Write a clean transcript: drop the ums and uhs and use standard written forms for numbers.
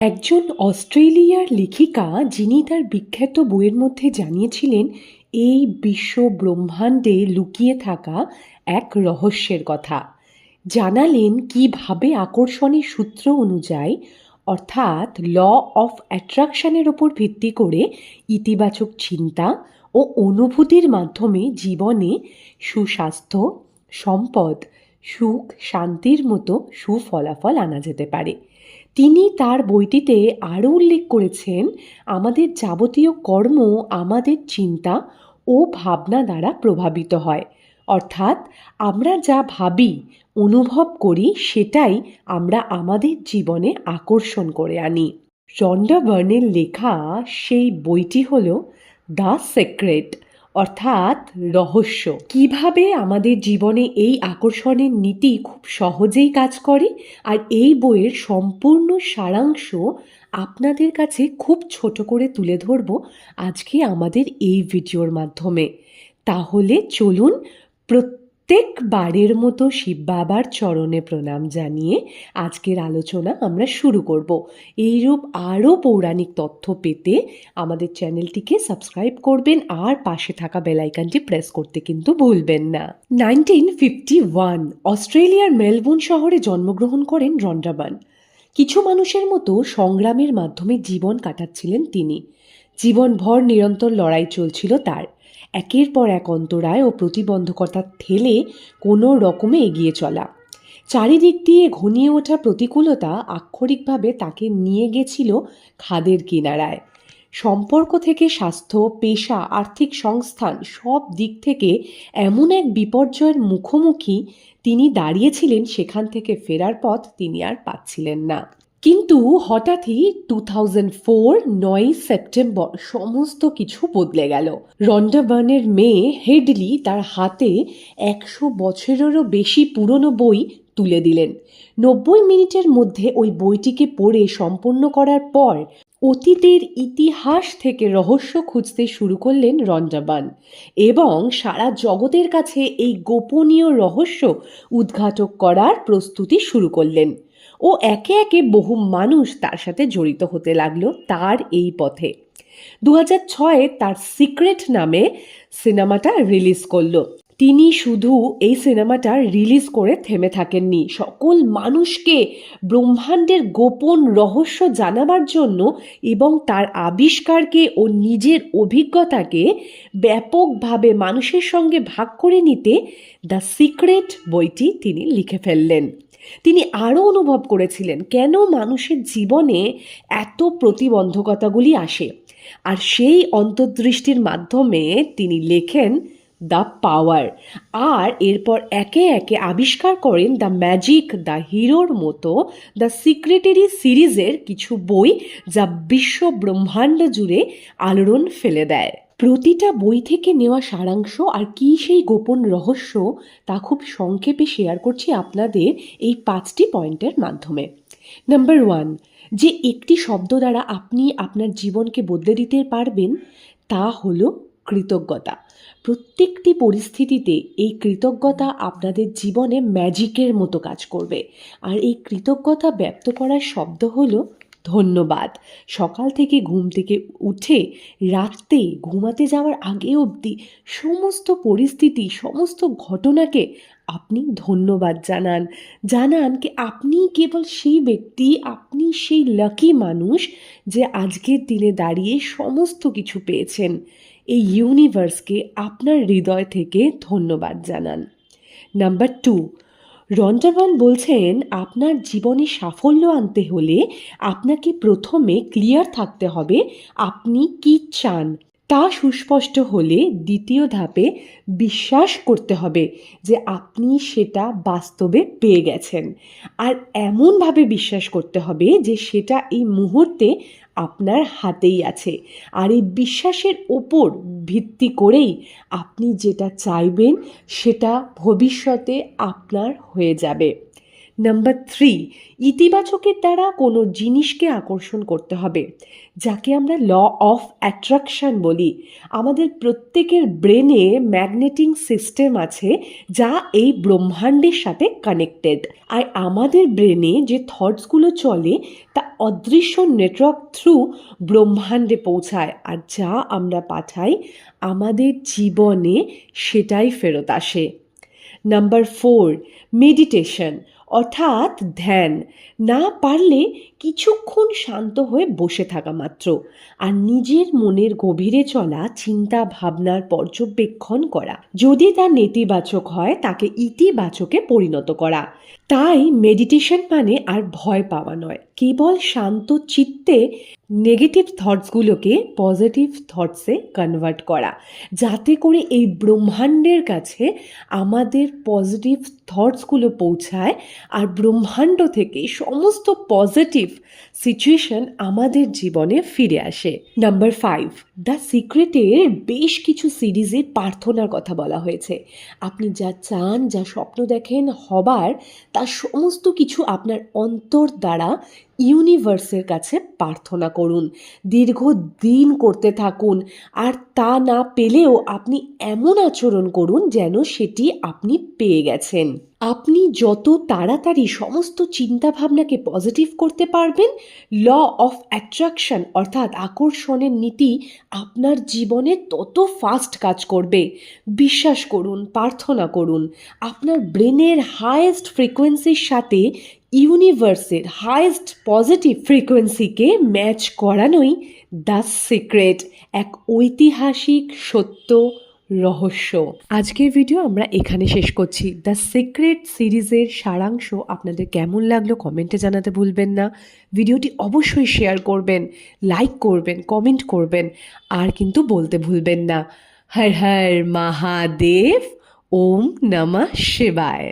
একজন অস্ট্রেলিয়ার লেখিকা যিনি তার বিখ্যাত বইয়ের মধ্যে জানিয়েছিলেন এই বিশ্ব ব্রহ্মাণ্ডে লুকিয়ে থাকা এক রহস্যের কথা। জানালেন কিভাবে আকর্ষণের সূত্র অনুযায়ী অর্থাৎ ল অফ অ্যাট্রাকশনের ওপর ভিত্তি করে ইতিবাচক চিন্তা ও অনুভূতির মাধ্যমে জীবনে সুস্বাস্থ্য, সম্পদ, সুখ, শান্তির মতো সুফলাফল আনা যেতে পারে। তিনি তার বইটিতে আরও উল্লেখ করেছেন, আমাদের যাবতীয় কর্ম আমাদের চিন্তা ও ভাবনা দ্বারা প্রভাবিত হয়। অর্থাৎ আমরা যা ভাবি, অনুভব করি, সেটাই আমরা আমাদের জীবনে আকর্ষণ করে আনি। রন্ডা বার্নের লেখা সেই বইটি হল দ্য সিক্রেট, অর্থাৎ রহস্য। কিভাবে আমাদের জীবনে এই আকর্ষণের নীতি খুব সহজেই কাজ করে, আর এই বইয়ের সম্পূর্ণ সারাংশ আপনাদের কাছে খুব ছোট করে তুলে ধরব আজকে আমাদের এই ভিডিওর মাধ্যমে। তাহলে চলুন প্রত্যেকবারের মতো শিব বাবার চরণে প্রণাম জানিয়ে আজকের আলোচনা আমরা শুরু করব। এইরূপ আরও পৌরাণিক তথ্য পেতে আমাদের চ্যানেলটিকে সাবস্ক্রাইব করবেন আর পাশে থাকা বেল আইকনটি প্রেস করতে কিন্তু ভুলবেন না। 1951 অস্ট্রেলিয়ার মেলবোর্ন শহরে জন্মগ্রহণ করেন রন্ডা বার্ন। কিছু মানুষের মতো সংগ্রামের মাধ্যমে জীবন কাটাচ্ছিলেন তিনি। জীবনভর নিরন্তর লড়াই চলছিল তার। একের পর এক অন্তরায় ও প্রতিবন্ধকতা ঠেলে কোনো রকমে এগিয়ে চলা। চারিদিক দিয়ে ঘনিয়ে ওঠা প্রতিকূলতা আক্ষরিকভাবে তাকে নিয়ে গেছিল খাদের কিনারায়। সম্পর্ক থেকে স্বাস্থ্য, পেশা, আর্থিক সংস্থান সব দিক থেকে এমন এক বিপর্যয়ের মুখোমুখি তিনি দাঁড়িয়েছিলেন, সেখান থেকে ফেরার পথ তিনি আর পাচ্ছিলেন না। কিন্তু হঠাৎই 2004 9 সেপ্টেম্বর সমস্ত কিছু বদলে গেল। রন্ডা বার্নের মেয়ে হেডলি তার হাতে 100 বছরেরও বেশি পুরনো বই তুলে দিলেন। 90 মিনিটের মধ্যে ওই বইটিকে পড়ে সম্পন্ন করার পর অতীতের ইতিহাস থেকে রহস্য খুঁজতে শুরু করলেন রন্ডা বার্ন এবং সারা জগতের কাছে এই গোপনীয় রহস্য উদ্ঘাটন করার প্রস্তুতি শুরু করলেন। ও একে একে বহু মানুষ তার সাথে জড়িত হতে লাগলো তার এই পথে। 2006 তার সিক্রেট নামে সিনেমাটা রিলিজ করলো। তিনি শুধু এই সিনেমাটা রিলিজ করে থেমে থাকেননি, সকল মানুষকে ব্রহ্মাণ্ডের গোপন রহস্য জানাবার জন্য এবং তার আবিষ্কারকে ও নিজের অভিজ্ঞতাকে ব্যাপকভাবে মানুষের সঙ্গে ভাগ করে নিতে দ্য সিক্রেট বইটি তিনি লিখে ফেললেন। তিনি আরও অনুভব করেছিলেন কেন মানুষের জীবনে এত প্রতিবন্ধকতাগুলি আসে, আর সেই অন্তর্দৃষ্টির মাধ্যমে তিনি লেখেন দ্য পাওয়ার। আর এরপর একে একে আবিষ্কার করেন দ্য ম্যাজিক, দ্য হিরোর মতো দ্য সিক্রেটারি সিরিজের কিছু বই, যা বিশ্ব ব্রহ্মাণ্ড জুড়ে আলোড়ন ফেলে দেয়। প্রতিটা বই থেকে নেওয়া সারাংশ আর কী সেই গোপন রহস্য তা খুব সংক্ষেপে শেয়ার করছি আপনাদের এই 5টি পয়েন্টের মাধ্যমে। নাম্বার 1, যে একটি শব্দ দ্বারা আপনি আপনার জীবনকে বদলে দিতে পারবেন তা হলো কৃতজ্ঞতা। প্রত্যেকটি পরিস্থিতিতে এই কৃতজ্ঞতা আপনাদের জীবনে ম্যাজিকের মতো কাজ করবে। আর এই কৃতজ্ঞতা ব্যক্ত করার শব্দ হলো ধন্যবাদ। সকাল থেকে ঘুম থেকে উঠে রাতে ঘুমাতে যাওয়ার আগে অবধি সমস্ত পরিস্থিতি, সমস্ত ঘটনাকে আপনি ধন্যবাদ জানান কি আপনি কেবল সেই ব্যক্তি, আপনি সেই লাকি মানুষ যে আজকের দিনে দাঁড়িয়ে সমস্ত কিছু পেয়েছেন। এই ইউনিভার্সকে আপনার হৃদয় থেকে ধন্যবাদ জানান। নাম্বার 2, রন্ডা বার্ন বলছেন আপনার জীবনে সাফল্য আনতে হলে আপনাকে প্রথমে ক্লিয়ার থাকতে হবে আপনি কি চান। তা সুস্পষ্ট হলে দ্বিতীয় ধাপে বিশ্বাস করতে হবে যে আপনি সেটা বাস্তবে পেয়ে গেছেন। আর এমনভাবে বিশ্বাস করতে হবে যে সেটা এই মুহূর্তে আপনার হাতেই আছে। আর এই বিশ্বাসের ওপর ভিত্তি করেই আপনি যেটা চাইবেন সেটা ভবিষ্যতে আপনার হয়ে যাবে। নাম্বার 3, ইতিবাচকের দ্বারা কোনো জিনিসকে আকর্ষণ করতে হবে, যাকে আমরা ল অফ অ্যাট্রাকশন বলি। আমাদের প্রত্যেকের ব্রেনে ম্যাগনেটিং সিস্টেম আছে যা এই ব্রহ্মাণ্ডের সাথে কানেক্টেড। আর আমাদের ব্রেনে যে থটসগুলো চলে তা অদৃশ্য নেটওয়ার্ক থ্রু ব্রহ্মাণ্ডে পৌঁছায়, আর যা আমরা পাঠাই আমাদের জীবনে সেটাই ফেরত আসে। নাম্বার 4, মেডিটেশন অর্থাৎ ধ্যান। না পারলে কিছুক্ষণ শান্ত হয়ে বসে থাকা মাত্র, আর নিজের মনের গভীরে চলা চিন্তা ভাবনার পর্যবেক্ষণ করা। যদি তা নেতিবাচক হয় তাকে ইতিবাচকে পরিণত করা। তাই মেডিটেশন মানে আর ভয় পাওয়া নয়, কেবল শান্ত চিত্তে নেগেটিভ থটসগুলোকে পজিটিভ থটসে কনভার্ট করা, যাতে করে এই ব্রহ্মাণ্ডের কাছে আমাদের পজিটিভ থটসগুলো পৌঁছায় আর ব্রহ্মাণ্ড থেকে সমস্ত পজিটিভ সিচুয়েশন আমাদের জীবনে ফিরে আসে। নাম্বার 5, দ্য সিক্রেটের বেশ কিছু সিরিজে প্রার্থনার কথা বলা হয়েছে। আপনি যা চান, যা স্বপ্ন দেখেন হবার, তার সমস্ত কিছু আপনার অন্তর দ্বারা ইউনিভার্সের কাছে প্রার্থনা করুন, দীর্ঘদিন করতে থাকুন। আর তা না পেলেও আপনি এমন আচরণ করুন যেন সেটি আপনি পেয়ে গেছেন। আপনি যত তাড়াতাড়ি সমস্ত চিন্তাভাবনাকে পজিটিভ করতে পারবেন, ল অফ অ্যাট্রাকশন অর্থাৎ আকর্ষণের নীতি আপনার জীবনে তত ফাস্ট কাজ করবে। বিশ্বাস করুন, প্রার্থনা করুন। আপনার ব্রেনের হায়েস্ট ফ্রিকোয়েন্সির সাথে ইউনিভার্সের হায়েস্ট পজিটিভ ফ্রিকোয়েন্সিকে ম্যাচ করানোই দ্য সিক্রেট, এক ঐতিহাসিক সত্য রহস্য। আজকের ভিডিও আমরা এখানে শেষ করছি। দ্য সিক্রেট সিরিজের সারাংশ আপনাদের কেমন লাগলো কমেন্টে জানাতে ভুলবেন না। ভিডিওটি অবশ্যই শেয়ার করবেন, লাইক করবেন, কমেন্ট করবেন, আর কিন্তু বলতে ভুলবেন না হর হর মহাদেব, ওম নমঃ শিবায়।